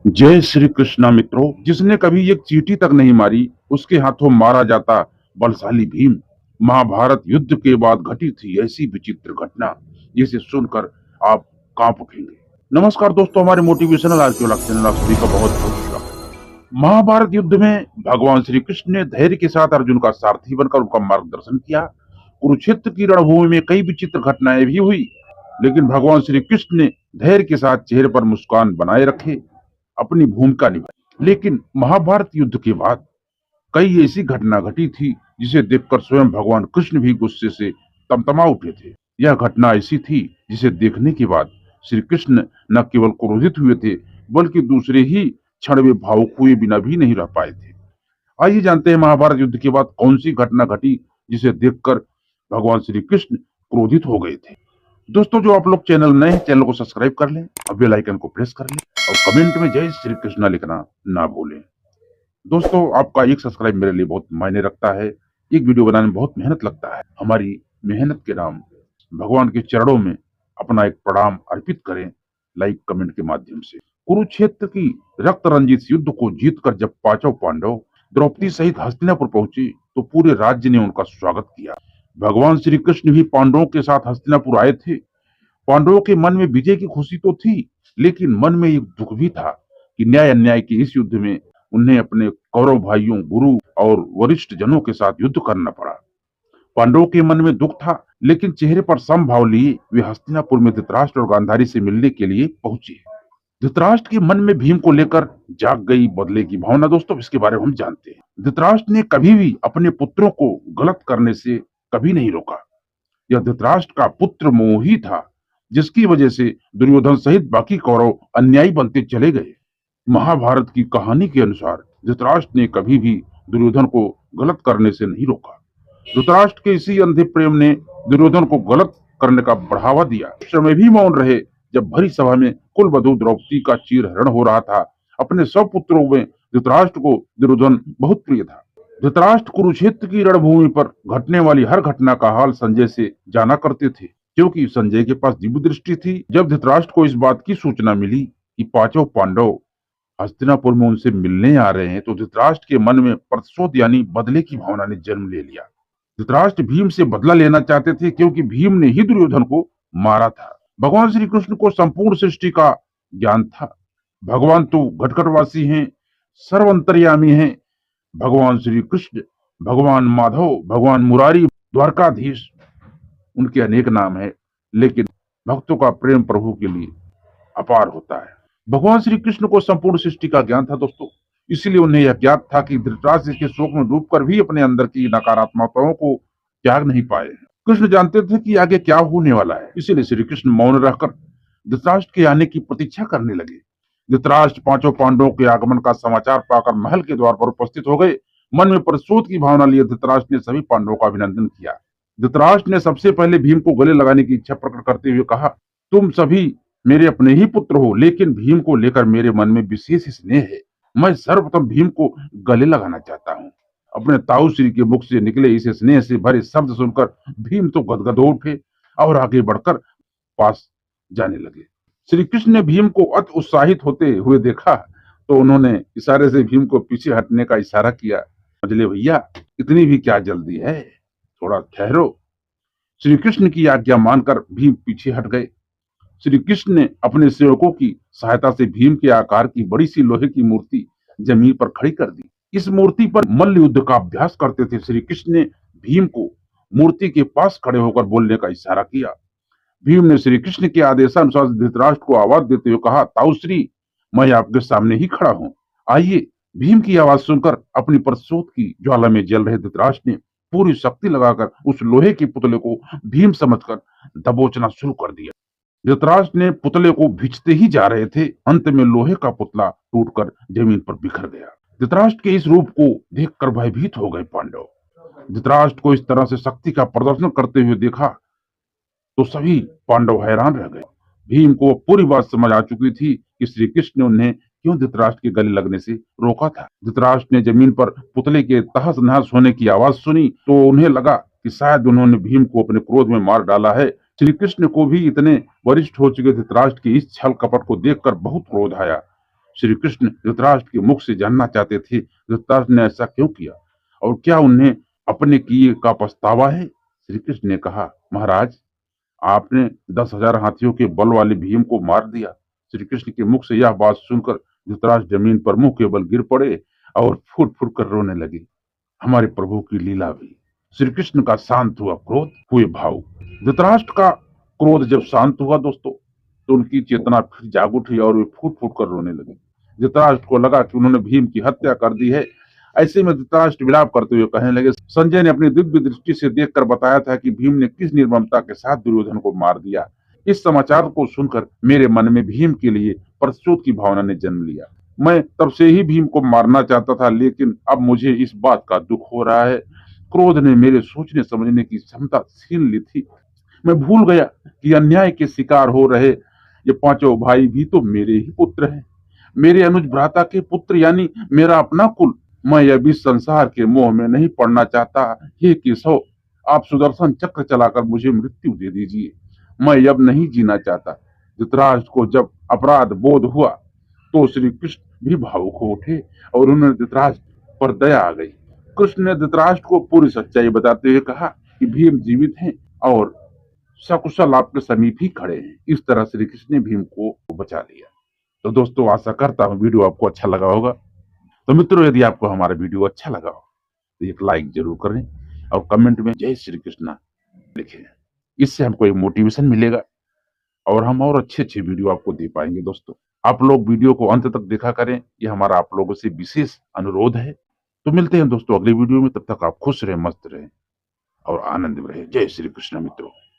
जय श्री कृष्णा मित्रों। जिसने कभी एक चींटी तक नहीं मारी उसके हाथों मारा जाता बलशाली भीम। महाभारत युद्ध के बाद घटी थी ऐसी विचित्र घटना जिसे सुनकर आप कांप उठेंगे। नमस्कार दोस्तों, हमारे मोटिवेशनल आर्कियोलॉजी चैनल आप सभी का बहुत बहुत स्वागत। महाभारत युद्ध में भगवान श्री कृष्ण ने धैर्य के साथ अर्जुन का सारथी बनकर उनका मार्गदर्शन किया। कुरुक्षेत्र की रणभूमि में कई विचित्र घटनाएं भी हुई, लेकिन भगवान श्री कृष्ण ने धैर्य के साथ चेहरे पर मुस्कान बनाए रखे, अपनी भूमिका निभाई। लेकिन महाभारत युद्ध के बाद कई ऐसी घटना घटी थी जिसे देखकर स्वयं भगवान कृष्ण भी गुस्से से तमतमा उठे थे। यह घटना ऐसी थी जिसे देखने के बाद श्री कृष्ण न केवल क्रोधित हुए थे बल्कि दूसरे ही क्षण में भावुक हुए बिना भी नहीं रह पाए थे। आइए जानते हैं महाभारत युद्ध के बाद कौन सी घटना घटी जिसे देखकर भगवान श्री कृष्ण क्रोधित हो गए थे। दोस्तों, जो आप लोग चैनल नए हैं, चैनल को सब्सक्राइब कर लें और बेल आइकन को प्रेस कर लें और कमेंट में जय श्री कृष्णा लिखना ना भूलें। दोस्तों, आपका एक सब्सक्राइब मेरे लिए बहुत मायने रखता है। एक वीडियो बनाने में बहुत मेहनत लगता है। हमारी मेहनत के नाम भगवान के चरणों में अपना एक प्रणाम अर्पित करें लाइक कमेंट के माध्यम से। कुरुक्षेत्र की रक्त रंजित युद्ध को जीतकर जब पांचों पांडव द्रौपदी सहित हस्तिनापुर पहुंचे तो पूरे राज्य ने उनका स्वागत किया। भगवान श्री कृष्ण भी पांडवों के साथ हस्तिनापुर आए थे। पांडवों के मन में विजय की खुशी तो थी, लेकिन मन में एक दुख भी था कि न्याय अन्याय के इस युद्ध में उन्हें अपने कौरव भाइयों, गुरु और वरिष्ठ जनों के साथ युद्ध करना पड़ा। पांडवों के मन में दुख था, लेकिन चेहरे पर समभाव लिए वे हस्तिनापुर में धृतराष्ट्र और गांधारी से मिलने के लिए पहुंचे। धृतराष्ट्र के मन में भीम को लेकर जाग गई बदले की भावना। दोस्तों, इसके बारे में हम जानते हैं। धृतराष्ट्र ने कभी भी अपने पुत्रों को गलत करने से कभी नहीं रोका। यह धृतराष्ट्र का पुत्र मोह ही था जिसकी वजह से दुर्योधन सहित बाकी कौरव अन्यायी बनते चले गए। महाभारत की कहानी के अनुसार धृतराष्ट्र ने कभी भी दुर्योधन को गलत करने से नहीं रोका। धृतराष्ट्र के इसी अंधे प्रेम ने दुर्योधन को गलत करने का बढ़ावा दिया। उस समय भी मौन रहे जब भरी सभा में कुलवधू द्रौपदी का चीरहरण हो रहा था। अपने सब पुत्रों में धृतराष्ट्र को दुर्योधन बहुत प्रिय था। धृतराष्ट्र कुरुक्षेत्र की रणभूमि पर घटने वाली हर घटना का हाल संजय से जाना करते थे, क्योंकि संजय के पास दिव्य दृष्टि थी। जब धृतराष्ट्र को इस बात की सूचना मिली कि पांचों पांडव हस्तिनापुर में उनसे मिलने आ रहे हैं तो धृतराष्ट्र के मन में प्रतिशोध यानी बदले की भावना ने जन्म ले लिया। धृतराष्ट्र भीम से बदला लेना चाहते थे, क्योंकि भीम ने ही दुर्योधन को मारा था। भगवान श्री कृष्ण को संपूर्ण सृष्टि का ज्ञान था। भगवान तो घटघटवासी हैं, सर्वंतर्यामी हैं। भगवान श्री कृष्ण, भगवान माधव, भगवान मुरारी, द्वारकाधीश, उनके अनेक नाम है, लेकिन भक्तों का प्रेम प्रभु के लिए अपार होता है। भगवान श्री कृष्ण को संपूर्ण सृष्टि का ज्ञान था दोस्तों, इसलिए उन्हें यह ज्ञात था कि धृतराष्ट्र के शोक में डूबकर भी अपने अंदर की नकारात्मकताओं को त्याग नहीं पाए। कृष्ण जानते थे कि आगे क्या होने वाला है, इसीलिए श्री कृष्ण मौन रहकर धृतराष्ट्र के आने की प्रतीक्षा करने लगे। धृतराष्ट्र पांचों पांडवों के आगमन का समाचार पाकर महल के द्वार पर उपस्थित हो गए। मन में प्रतिशोध की भावना लिए धृतराष्ट्र ने सभी पांडवों का अभिनंदन किया। धृतराष्ट्र ने सबसे पहले भीम को गले लगाने की इच्छा प्रकट करते हुए कहा, तुम सभी मेरे अपने ही पुत्र हो, लेकिन भीम को लेकर मेरे मन में विशेष स्नेह है। मैं सर्वप्रथम भीम को गले लगाना चाहता हूँ। अपने ताऊ श्री के मुख से निकले इस स्नेह से भरे शब्द सुनकर भीम तो गदगद हो उठे और आगे बढ़कर पास जाने लगे। श्री कृष्ण ने भीम को अति उत्साहित होते हुए देखा तो उन्होंने इशारे से भीम को पीछे हटने का इशारा किया। समझ ले भैया, इतनी भी क्या जल्दी है, थोड़ा ठहरो। श्री कृष्ण की आज्ञा मानकर भीम पीछे हट गए। श्री कृष्ण ने अपने सेवकों की सहायता से भीम के आकार की बड़ी सी लोहे की मूर्ति जमीन पर खड़ी कर दी। इस मूर्ति पर मल्ल युद्ध का अभ्यास करते थे। श्री कृष्ण ने भीम को मूर्ति के पास खड़े होकर बोलने का इशारा किया। भीम ने श्री कृष्ण के आदेशानुसार धृतराष्ट्र को आवाज देते हुए कहा, ताऊश्री, मैं आपके सामने ही खड़ा हूँ, आइए। भीम की आवाज सुनकर अपनी प्रतिशोध की ज्वाला में जल रहे धृतराष्ट्र ने पूरी शक्ति लगाकर उस लोहे के पुतले को भीम समझकर दबोचना शुरू कर दिया। धृतराष्ट्र ने पुतले को भिंचते ही जा रहे थे। अंत में लोहे का पुतला टूटकर जमीन पर बिखर गया। धृतराष्ट्र के इस रूप को देखकर भयभीत हो गए पांडव। धृतराष्ट्र को इस तरह से शक्ति का प्रदर्शन करते हुए देखा तो सभी पांडव हैरान रह गए। भीम को पूरी बात समझ आ चुकी थी कि श्री कृष्ण ने उन्हें क्यों धृतराष्ट्र के गले लगने से रोका था। धृतराष्ट्र ने जमीन पर पुतले के तहस नहस होने की आवाज सुनी तो उन्हें लगा कि शायद उन्होंने भीम को अपने क्रोध में मार डाला है। श्री कृष्ण को भी इतने वरिष्ठ हो चुके धृतराष्ट्र की इस छल कपट को देखकर बहुत क्रोध आया। श्री कृष्ण धृतराष्ट्र के मुख से जानना चाहते थे धृतराष्ट्र ने ऐसा क्यों किया और क्या उन्हें अपने किए का पछतावा है। श्री कृष्ण ने कहा, महाराज, आपने 10,000 हाथियों के बल वाले भीम को मार दिया। श्री कृष्ण के मुख से यह बात सुनकर धृतराष्ट्र जमीन पर मुंह के बल गिर पड़े और फूट फूट कर रोने लगे। हमारे प्रभु की लीला हुई। श्री कृष्ण का शांत हुआ क्रोध, हुए भावुक। धृतराष्ट्र का क्रोध जब शांत हुआ दोस्तों, तो उनकी चेतना फिर जाग उठी और वे फूट फूट कर रोने लगे। धृतराष्ट्र को लगा कि उन्होंने भीम की हत्या कर दी है। ऐसे में धृतराष्ट्र विलाप करते हुए कहने लगे, संजय ने अपनी दिव्य दृष्टि से देखकर बताया था कि भीम ने किस निर्ममता के साथ दुर्योधन को मार दिया। इस समाचार को सुनकर मेरे मन में भीम के लिए प्रतिशोध की भावना ने जन्म लिया। मैं तब से ही भीम को मारना चाहता था, लेकिन अब मुझे इस बात का दुख हो रहा है। क्रोध ने मेरे सोचने समझने की क्षमता छीन ली थी। मैं भूल गया कि अन्याय के शिकार हो रहे ये पांचों भाई भी तो मेरे ही पुत्र हैं, मेरे अनुज भ्राता के पुत्र, यानी मेरा अपना कुल। मैं यह भी संसार के मोह में नहीं पड़ना चाहता। हे केशव, आप सुदर्शन चक्र चलाकर मुझे मृत्यु दे दीजिए। मैं अब नहीं जीना चाहता। धृतराष्ट्र को जब अपराध बोध हुआ तो श्री कृष्ण भी भावुक हो उठे और उन्हें धृतराष्ट्र पर दया आ गई। कृष्ण ने धृतराष्ट्र को पूरी सच्चाई बताते हुए कहा कि भीम जीवित हैं और सकुशल आपके समीप ही खड़े हैं। इस तरह श्री कृष्ण ने भीम को बचा लिया। तो दोस्तों, आशा करता हूँ वीडियो आपको अच्छा लगा होगा। तो मित्रों, यदि आपको हमारा वीडियो अच्छा लगा हो तो एक लाइक जरूर करें और कमेंट में जय श्री कृष्णा लिखें। इससे हमको एक मोटिवेशन मिलेगा और हम और अच्छे अच्छे वीडियो आपको दे पाएंगे। दोस्तों, आप लोग वीडियो को अंत तक देखा करें, ये हमारा आप लोगों से विशेष अनुरोध है। तो मिलते हैं दोस्तों अगले वीडियो में। तब तक आप खुश रहें, मस्त रहें और आनंद में रहें। जय श्री कृष्ण मित्रों।